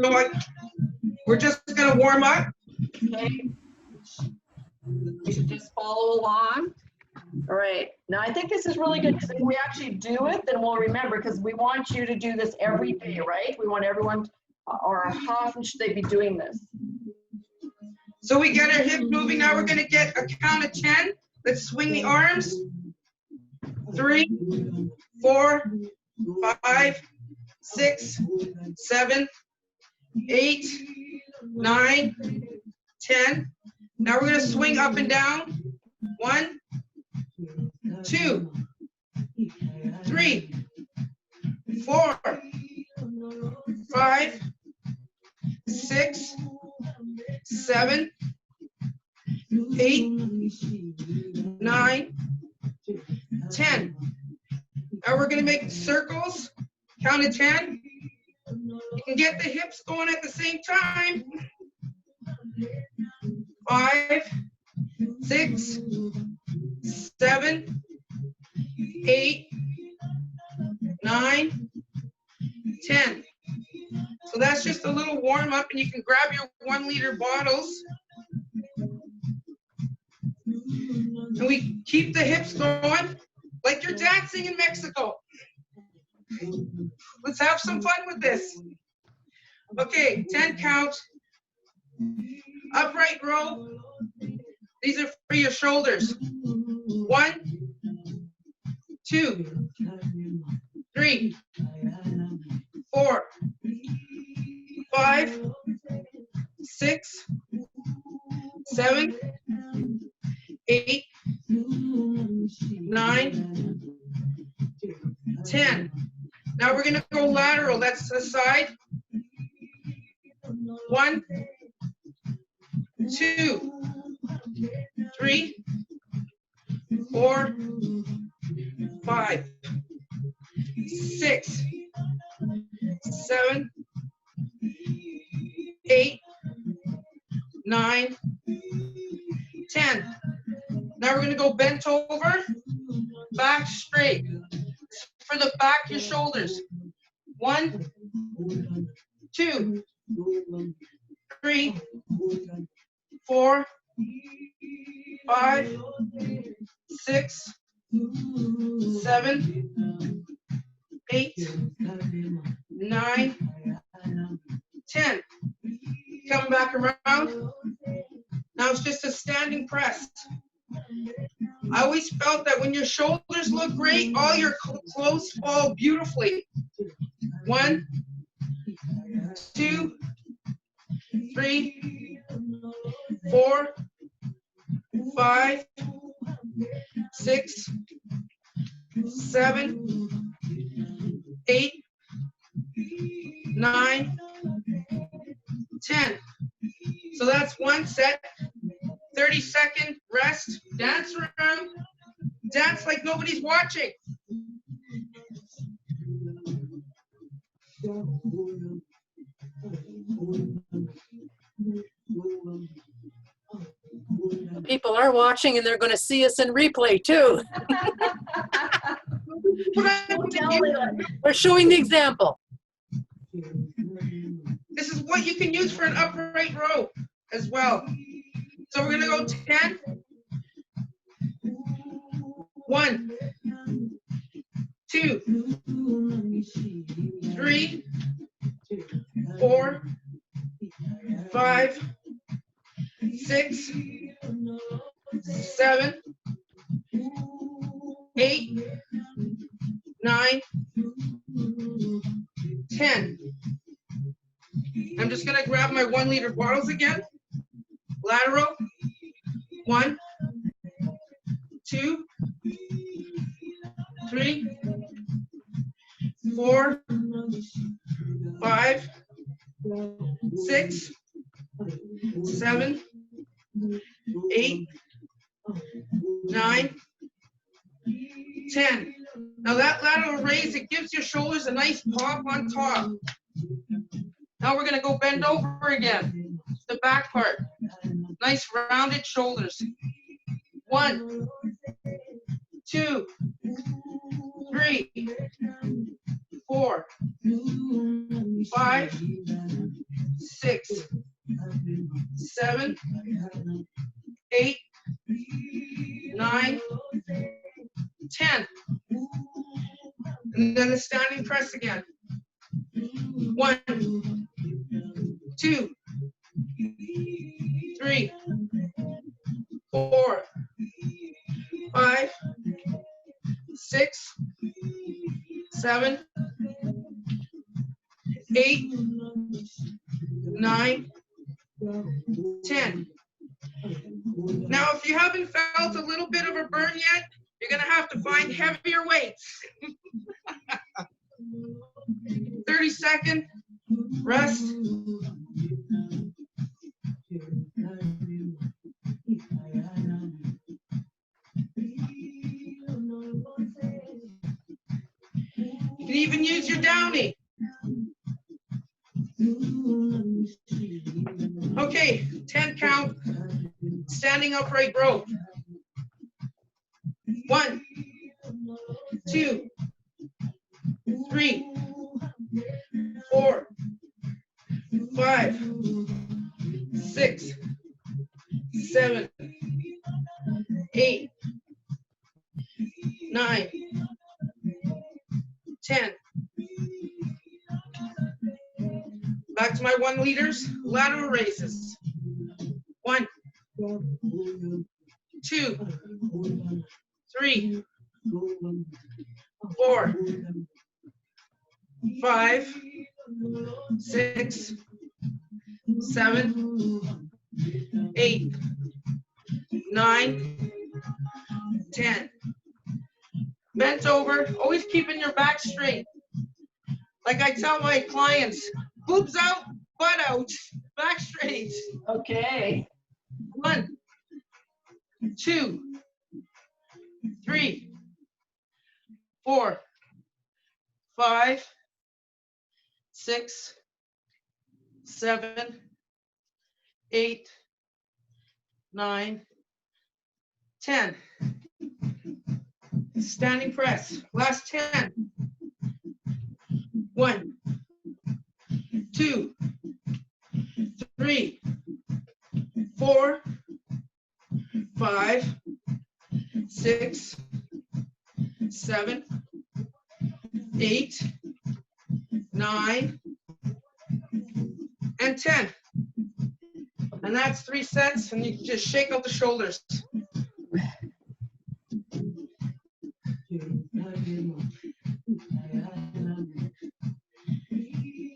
So we're just going to warm up. Okay. You should just follow along. All right. Now, I think this is really good, because if we actually do it, then we'll remember, because we want you to do this every day, right? We want everyone, or how often should they be doing this? So we get our hip moving. Now we're going to get a count of 10. Let's swing the arms. 3, 4, 5, 6, 7, 8, 9, 10. Now we're going to swing up and down. 1, 2, 3, 4, 5, 6, 7, 8, 9, 10. Now we're going to make circles. Count to 10. You can get the hips going at the same time. 5, 6, 7, 8, 9, 10. that's just a little warm up, and you can grab your 1 liter bottles. And we keep the hips going like you're dancing in Mexico. Let's have some fun with this. Okay, 10 count. Upright row. These are for your shoulders. 1, 2, 3, 4, 5, 6, 7, 8, 9, 10. Now we're going to go lateral. That's the side. 1, 2, 3, 4, 5, 6, 7, 8, 9, 10. Now we're going to go bent over, back straight. For the back of your shoulders. 1, 2, 3, 4, 5, 6, 7, 8, 9, 10. Come back around. Now it's just a standing press. I always felt that when your shoulders look great, all your clothes fall beautifully. 1, 2, 3, 4, 5, 6, 7, 8, 9, 10. So that's one set. 30-second rest. Dance around. Dance like nobody's watching. People are watching and they're going to see us in replay too. We're showing the example. This is what you can use for an upright row as well. So we're going to go 10. 1, 2, 3, 4, 5, 6, 7, 8, 9, 10. I'm just going to grab my 1 liter bottles again. Lateral. 1, 2, 3, 4, 5, 6, 7, 8, 9, 10. Now that lateral raise, it gives your shoulders a nice pop on top. Now we're going to go bend over again. The back part. Nice rounded shoulders. 1, 2, 3, 4, 5, 6, 7, 8, 9, 10. And then the standing press again. 1, 2, 3, 4, 5, 6, 7, 8, 9, 10. Now, if you haven't felt a little bit of a burn yet, you're going to have to find heavier weights. 30-second rest. You can even use your downy. Okay, 10 count, standing upright row. 1, 2, 3, 4, 5, 6, 7, 8, 9, 10. Back to my 1 liters, lateral raises. 1, 2, 3, 4, 5, 6, 7, 8, 9, 10. Bent over, always keeping your back straight. Like I tell my clients, boobs out, butt out, back straight. Okay. 1, 2, 3, 4, 5, 6, 7, 8, 9, 10. Standing press. Last 10. 1, 2, 3, 4, 5, 6, 7, 8, 9, and 10. And that's 3 sets, and you can just shake out the shoulders.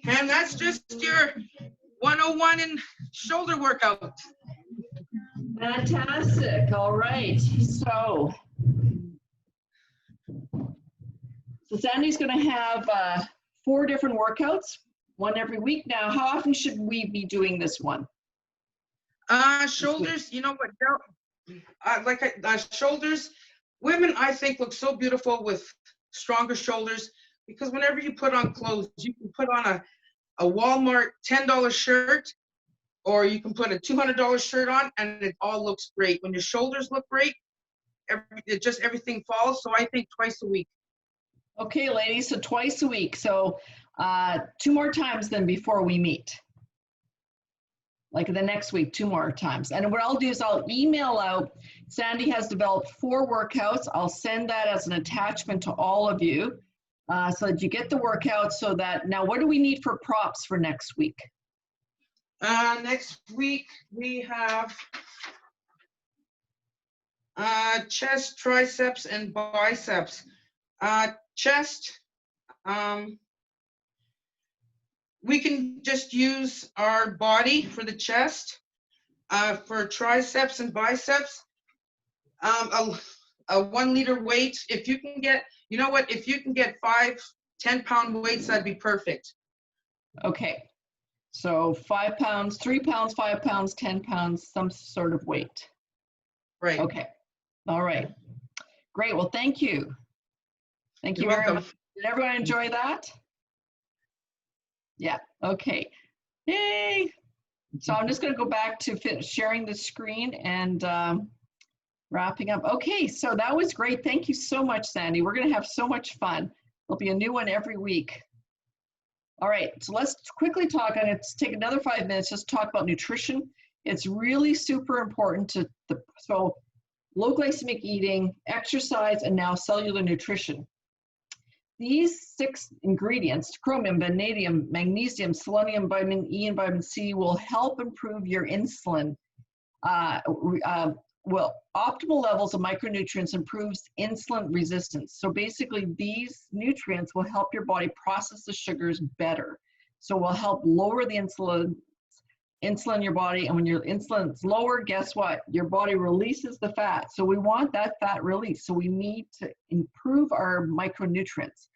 And that's just your 101 in shoulder workout. Fantastic. All right. So Sandy's going to have 4 different workouts, 1 every week. Now, how often should we be doing this one? Shoulders, you know what, shoulders, women I think look so beautiful with stronger shoulders, because whenever you put on clothes, you can put on a Walmart $10 shirt, or you can put a $200 shirt on, and it all looks great. When your shoulders look great, everything falls. So I think twice a week. Okay, ladies, so twice a week. So 2 more times then before we meet. Like the next week, 2 more times. And what I'll do is I'll email out, Sandy has developed 4 workouts. I'll send that as an attachment to all of you so that you get the workout. So that, now what do we need for props for next week? Next week we have chest, triceps, and biceps. Chest, we can just use our body for the chest. For triceps and biceps, a 1 liter weight. If you can get, you know what, if you can get 5 10-pound weights, that'd be perfect. Okay, so 5 pounds, 3 pounds, 5 pounds, 10 pounds, some sort of weight. Right. Okay, all right. Great, well, thank you. Thank you You're very welcome. much. Did everyone enjoy that? Yeah, okay. Yay! So I'm just going to go back to sharing the screen and wrapping up. Okay, so that was great. Thank you so much, Sandy. We're going to have so much fun. There'll be a new one every week. All right, so let's quickly talk. I'm going to take another 5 minutes just to talk about nutrition. It's really super important to so low glycemic eating, exercise, and now cellular nutrition. These 6 ingredients, chromium, vanadium, magnesium, selenium, vitamin E, and vitamin C, will help improve your insulin. Optimal levels of micronutrients improves insulin resistance. So basically, these nutrients will help your body process the sugars better. So will help lower the insulin in your body, and when your insulin's lower, guess what? Your body releases the fat. So we want that fat release. So we need to improve our micronutrients.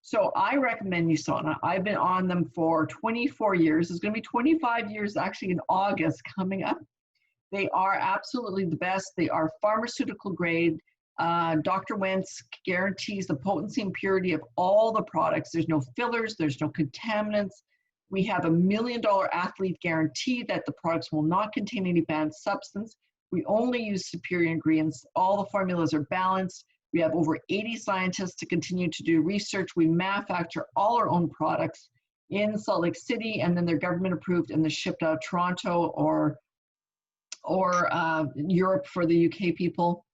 So I recommend USANA. I've been on them for 24 years. It's going to be 25 years actually in August coming up. They are absolutely the best. They are pharmaceutical grade. Dr. Wentz guarantees the potency and purity of all the products. There's no fillers, there's no contaminants. We have $1 million athlete guarantee that the products will not contain any banned substance. We only use superior ingredients. All the formulas are balanced. We have over 80 scientists to continue to do research. We manufacture all our own products. in Salt Lake City, and then they're government approved and they're shipped out of Toronto or Europe for the UK people.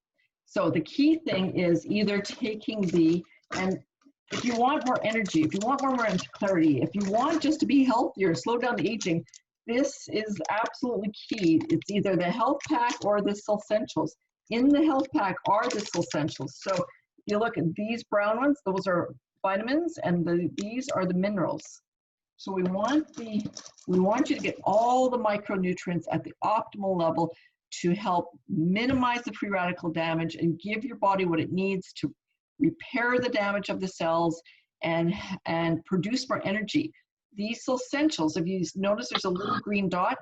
So the key thing is either taking and if you want more energy, if you want more clarity, if you want just to be healthier, slow down the aging, this is absolutely key. It's either the Healthpak or the Essentials. In the Healthpak are the Essentials. So if you look at these brown ones, those are vitamins, and these are the minerals. So we want you to get all the micronutrients at the optimal level to help minimize the free radical damage and give your body what it needs to repair the damage of the cells and produce more energy. These Essentials, if you notice there's a little green dot,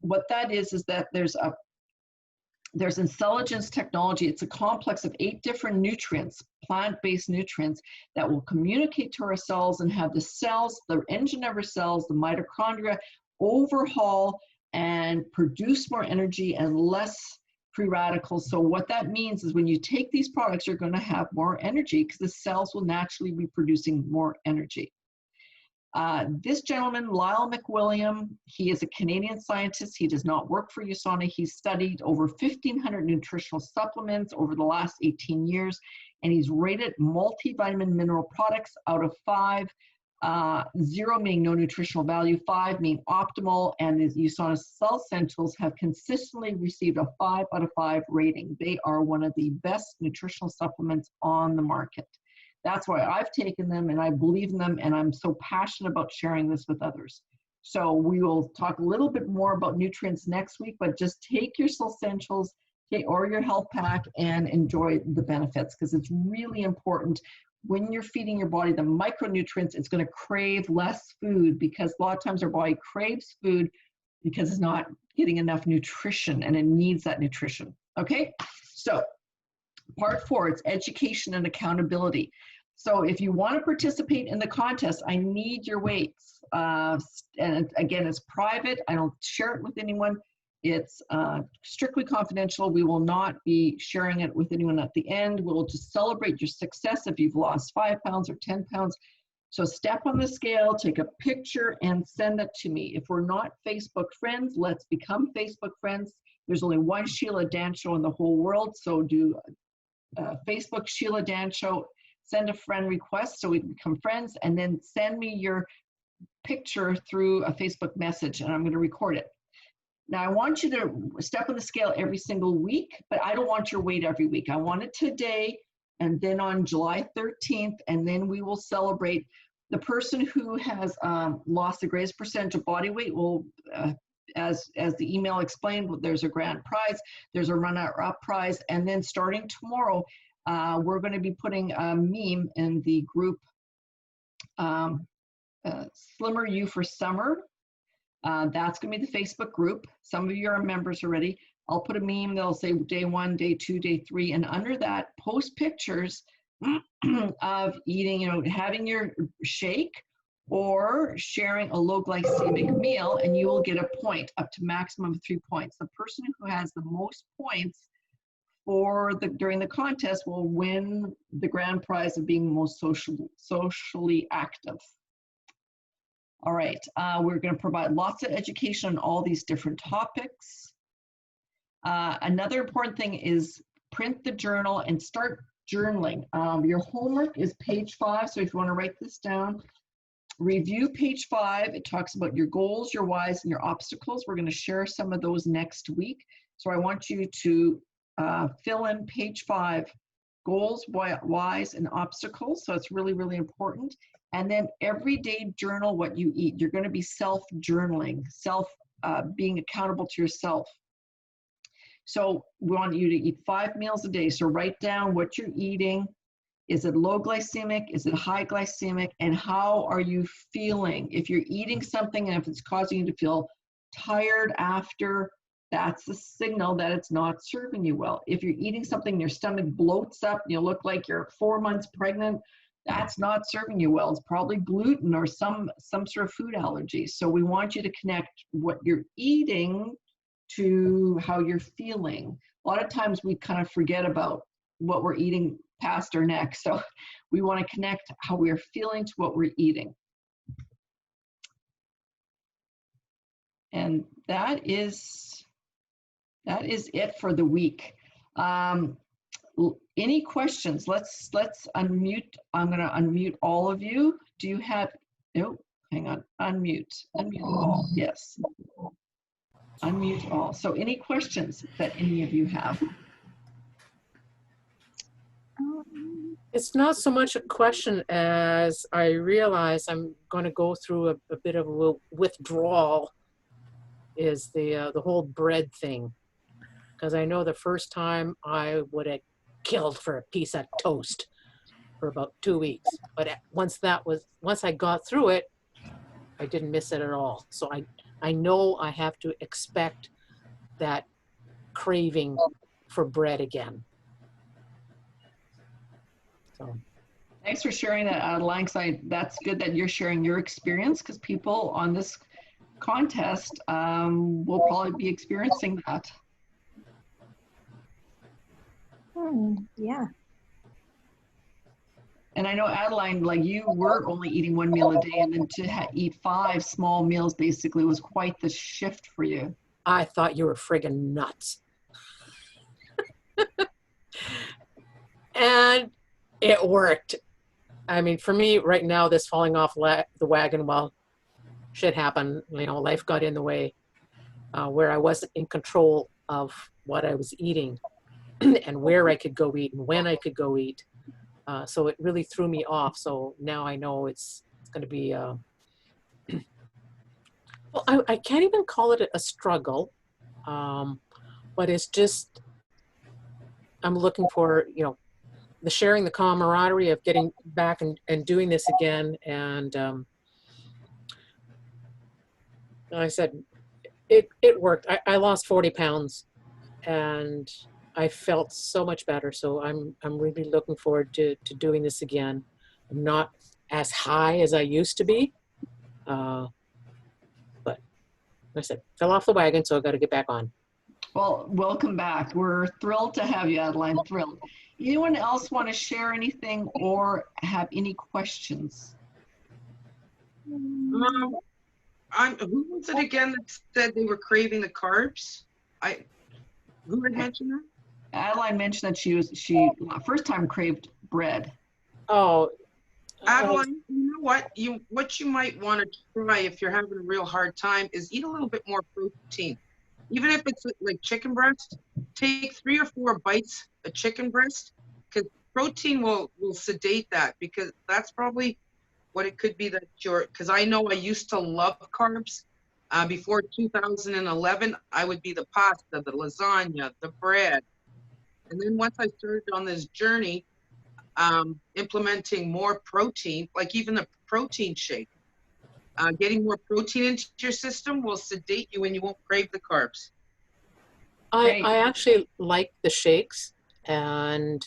what that is that there's intelligence technology. It's a complex of 8 different nutrients, plant-based nutrients, that will communicate to our cells and have the cells, the engine of our cells, the mitochondria, overhaul and produce more energy and less free radicals. So what that means is when you take these products, you're going to have more energy because the cells will naturally be producing more energy. This gentleman, Lyle McWilliam, he is a Canadian scientist. He does not work for USANA. He's studied over 1,500 nutritional supplements over the last 18 years, and he's rated multivitamin mineral products out of 5, 0 meaning no nutritional value, 5 meaning optimal, and the USANA Cell Essentials have consistently received a 5 out of 5 rating. They are one of the best nutritional supplements on the market. That's why I've taken them and I believe in them, and I'm so passionate about sharing this with others. So we will talk a little bit more about nutrients next week, but just take your Essentials or your Healthpak and enjoy the benefits, because it's really important. When you're feeding your body the micronutrients, it's going to crave less food, because a lot of times our body craves food because it's not getting enough nutrition and it needs that nutrition. Okay, so part 4, it's education and accountability. So if you want to participate in the contest, I need your weights. And again, it's private. I don't share it with anyone. It's strictly confidential. We will not be sharing it with anyone at the end. We'll just celebrate your success if you've lost 5 pounds or 10 pounds. So step on the scale, take a picture, and send it to me. If we're not Facebook friends, let's become Facebook friends. There's only one Sheila Dancho in the whole world, so do Facebook Sheila Dancho, send a friend request so we can become friends, and then send me your picture through a Facebook message, and I'm going to record it. Now, I want you to step on the scale every single week, but I don't want your weight every week. I want it today, and then on July 13th, and then we will celebrate. The person who has lost the greatest percentage of body weight will, as the email explained, there's a grand prize, there's a runner-up prize, and then starting tomorrow, we're going to be putting a meme in the group, Slimmer You for Summer. That's going to be the Facebook group. Some of you are members already. I'll put a meme that'll say day 1, day 2, day 3, and under that, post pictures of eating, having your shake or sharing a low glycemic meal, and you will get a point, up to maximum of 3 points. The person who has the most points during the contest will win the grand prize of being most socially active. All right, we're going to provide lots of education on all these different topics. Another important thing is print the journal and start journaling. Your homework is page 5, so if you want to write this down, review page 5. It talks about your goals, your whys, and your obstacles. We're going to share some of those next week. So I want you to fill in page 5, goals, whys, and obstacles. So it's really, really important. And then every day journal what you eat. You're going to be self-journaling, being accountable to yourself. So we want you to eat 5 meals a day. So write down what you're eating. Is it low glycemic? Is it high glycemic? And how are you feeling? If you're eating something and if it's causing you to feel tired after, that's a signal that it's not serving you well. If you're eating something, your stomach bloats up, you look like you're 4 months pregnant, that's not serving you well. It's probably gluten or some sort of food allergy. So we want you to connect what you're eating to how you're feeling. A lot of times we kind of forget about what we're eating past our neck. So we want to connect how we're feeling to what we're eating. And that is it for the week. Any questions? Let's unmute. I'm going to unmute all of you. Do you have, oh, hang on, unmute all, yes. Unmute all. So any questions that any of you have? It's not so much a question as I realize I'm going to go through a bit of a withdrawal is the whole bread thing. Because I know the first time I would have killed for a piece of toast for about 2 weeks. But once I got through it, I didn't miss it at all. So I know I have to expect that craving for bread again. So. Thanks for sharing that, Adeline. That's good that you're sharing your experience, because people on this contest will probably be experiencing that. Yeah. And I know, Adeline, like you were only eating 1 meal a day, and then to eat 5 small meals basically was quite the shift for you. I thought you were friggin' nuts. And it worked. I mean, for me right now, this falling off the wagon, well, shit happened, you know, life got in the way, where I wasn't in control of what I was eating and where I could go eat and when I could go eat. So it really threw me off. So now I know it's going to be, well, I can't even call it a struggle, but it's just, I'm looking for, you know, the sharing, the camaraderie of getting back and doing this again. And like I said, it worked. I lost 40 pounds and I felt so much better. So I'm really looking forward to doing this again. I'm not as high as I used to be, but like I said, fell off the wagon, so I got to get back on. Well, welcome back. We're thrilled to have you, Adeline, thrilled. Anyone else want to share anything or have any questions? Who was it again that said they were craving the carbs? Who had mentioned that? Adeline mentioned that she first time craved bread. Oh, Adeline, you know what? What you might want to try if you're having a real hard time is eat a little bit more protein. Even if it's like chicken breast, take 3 or 4 bites of chicken breast, because protein will sedate that, because that's probably what it could be that because I know I used to love carbs. Before 2011, I would be the pasta, the lasagna, the bread. And then once I started on this journey, implementing more protein, like even the protein shake, getting more protein into your system will sedate you and you won't crave the carbs. I actually like the shakes, and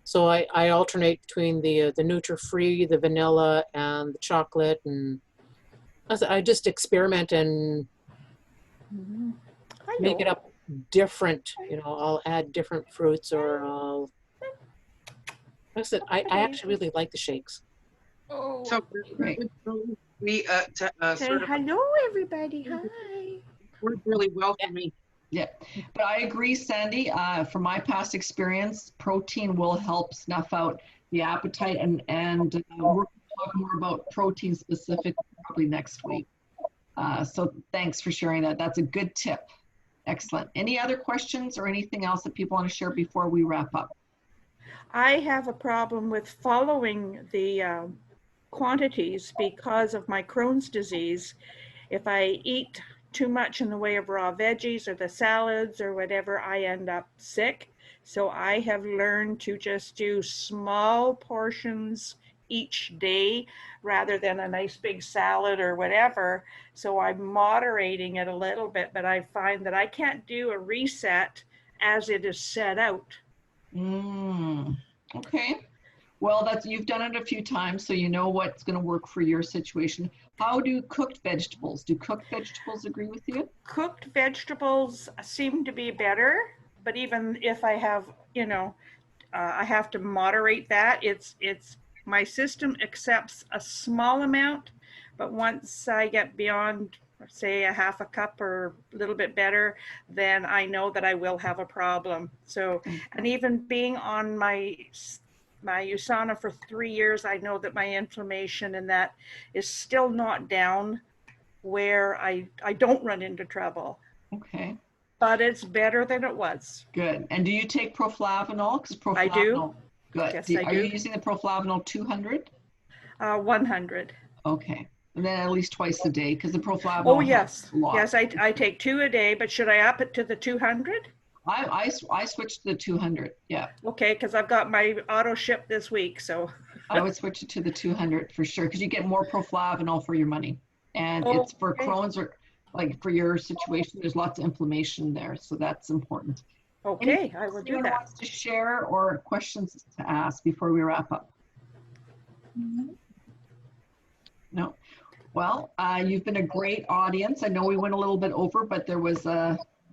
so I alternate between the Nutri-Free, the vanilla, and the chocolate, and I just experiment and make it up different. You know, I'll add different fruits, or I'll. Like I said, I actually really like the shakes. Oh. So Great. Say hello, everybody. Hi. Worked really well for me. Yeah, but I agree, Sandy. From my past experience, protein will help snuff out the appetite, and we're going to talk more about protein specific probably next week. So thanks for sharing that. That's a good tip. Excellent. Any other questions or anything else that people want to share before we wrap up? I have a problem with following the quantities because of my Crohn's disease. If I eat too much in the way of raw veggies or the salads or whatever, I end up sick. So I have learned to just do small portions each day rather than a nice big salad or whatever. So I'm moderating it a little bit, but I find that I can't do a reset as it is set out. Okay. Well, you've done it a few times, so you know what's going to work for your situation. How do cooked vegetables? Do cooked vegetables agree with you? Cooked vegetables seem to be better, but even if I have, you know, I have to moderate that. It's my system accepts a small amount, but once I get beyond say a half a cup or a little bit better, then I know that I will have a problem. So, and even being on my USANA for 3 years, I know that my inflammation and that is still not down where I don't run into trouble. Okay. But it's better than it was. Good. And do you take proflavanol? Because proflavanol. I do. Good. Yes, I Are do. you using the proflavanol 200? 100. Okay. And then at least twice a day, because the proflavanol Oh, helps yes. a lot. Yes, I take 2 a day, but should I up it to the 200? I switched to the 200. Yeah. Okay, because I've got my auto ship this week, so. I would switch it to the 200 for sure, because you get more proflavanol for your money. And it's for Okay. Crohn's, or like for your situation, there's lots of inflammation there. So that's important. Okay, I will do Anyone that. wants to share or questions to ask before we wrap up? No. Well, you've been a great audience. I know we went a little bit over, but there was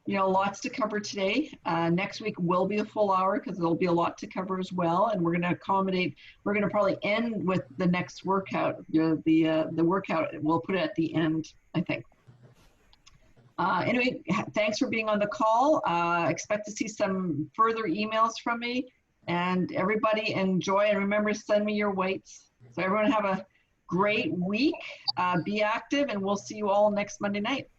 lots to cover today. Next week will be a full hour because there'll be a lot to cover as well. And we're going to accommodate. We're going to probably end with the next workout. The workout, we'll put it at the end, I think. Anyway, thanks for being on the call. Expect to see some further emails from me. And everybody enjoy, and remember to send me your weights. So everyone have a great week. Be active, and we'll see you all next Monday night.